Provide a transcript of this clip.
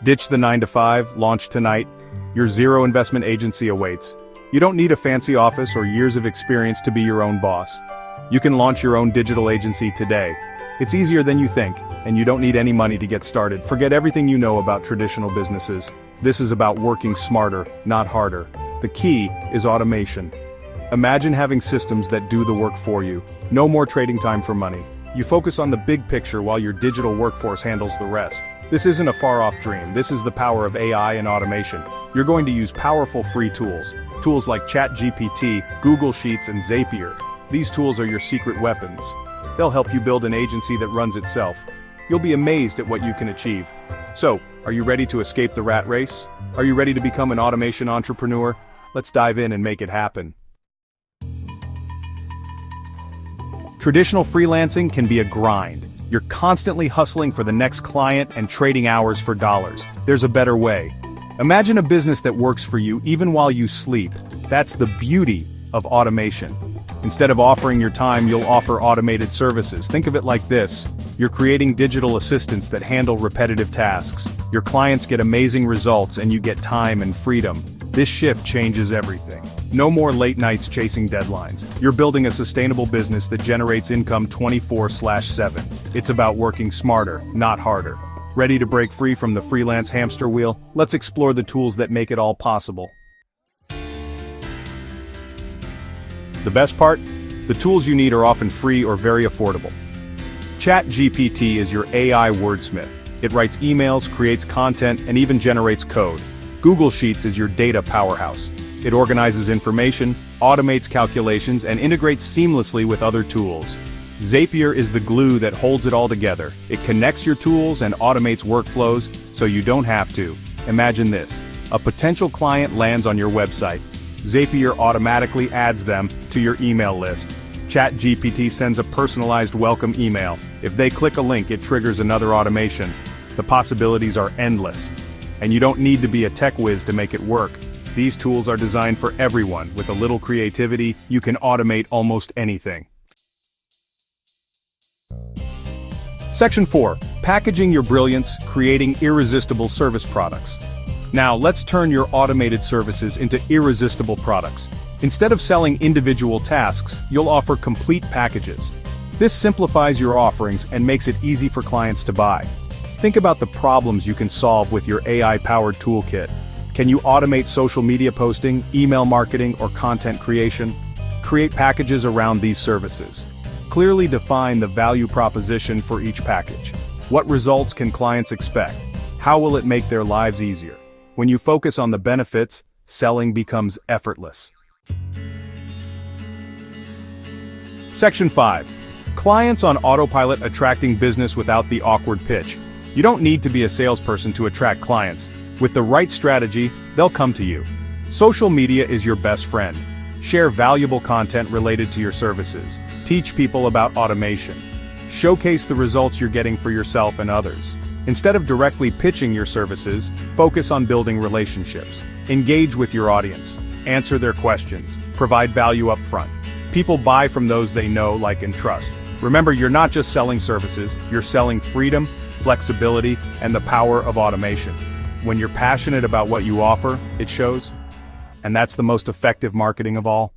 Ditch the 9 to 5, launch tonight. Your zero investment agency awaits. You don't need a fancy office or years of experience to be your own boss. You can launch your own digital agency today. It's easier than you think, and you don't need any money to get started. Forget everything you know about traditional businesses. This is about working smarter, not harder. The key is automation. Imagine having systems that do the work for you. No more trading time for money. You focus on the big picture while your digital workforce handles the rest. This isn't a far-off dream. This is the power of AI and automation. You're going to use powerful free tools. Tools like ChatGPT, Google Sheets, and Zapier. These tools are your secret weapons. They'll help you build an agency that runs itself. You'll be amazed at what you can achieve. So, are you ready to escape the rat race? Are you ready to become an automation entrepreneur? Let's dive in and make it happen. Traditional freelancing can be a grind. You're constantly hustling for the next client and trading hours for dollars. There's a better way. Imagine a business that works for you even while you sleep. That's the beauty of automation. Instead of offering your time, you'll offer automated services. Think of it like this. You're creating digital assistants that handle repetitive tasks. Your clients get amazing results and you get time and freedom. This shift changes everything. No more late nights chasing deadlines. You're building a sustainable business that generates income 24/7. It's about working smarter, not harder. Ready to break free from the freelance hamster wheel? Let's explore the tools that make it all possible. The best part? The tools you need are often free or very affordable. ChatGPT is your AI wordsmith. It writes emails, creates content, and even generates code. Google Sheets is your data powerhouse. It organizes information, automates calculations, and integrates seamlessly with other tools. Zapier is the glue that holds it all together. It connects your tools and automates workflows, so you don't have to. Imagine this. A potential client lands on your website. Zapier automatically adds them to your email list. ChatGPT sends a personalized welcome email. If they click a link, it triggers another automation. The possibilities are endless. And you don't need to be a tech whiz to make it work. These tools are designed for everyone. With a little creativity, you can automate almost anything. Section 4. Packaging your brilliance, creating irresistible service products. Now, let's turn your automated services into irresistible products. Instead of selling individual tasks, you'll offer complete packages. This simplifies your offerings and makes it easy for clients to buy. Think about the problems you can solve with your AI-powered toolkit. Can you automate social media posting, email marketing, or content creation? Create packages around these services. Clearly define the value proposition for each package. What results can clients expect? How will it make their lives easier? When you focus on the benefits, selling becomes effortless. Section 5. Clients on autopilot, attracting business without the awkward pitch. You don't need to be a salesperson to attract clients. With the right strategy, they'll come to you. Social media is your best friend. Share valuable content related to your services. Teach people about automation. Showcase the results you're getting for yourself and others. Instead of directly pitching your services, focus on building relationships. Engage with your audience. Answer their questions. Provide value up front. People buy from those they know, like, and trust. Remember, you're not just selling services, you're selling freedom, flexibility, and the power of automation. When you're passionate about what you offer, it shows. And that's the most effective marketing of all.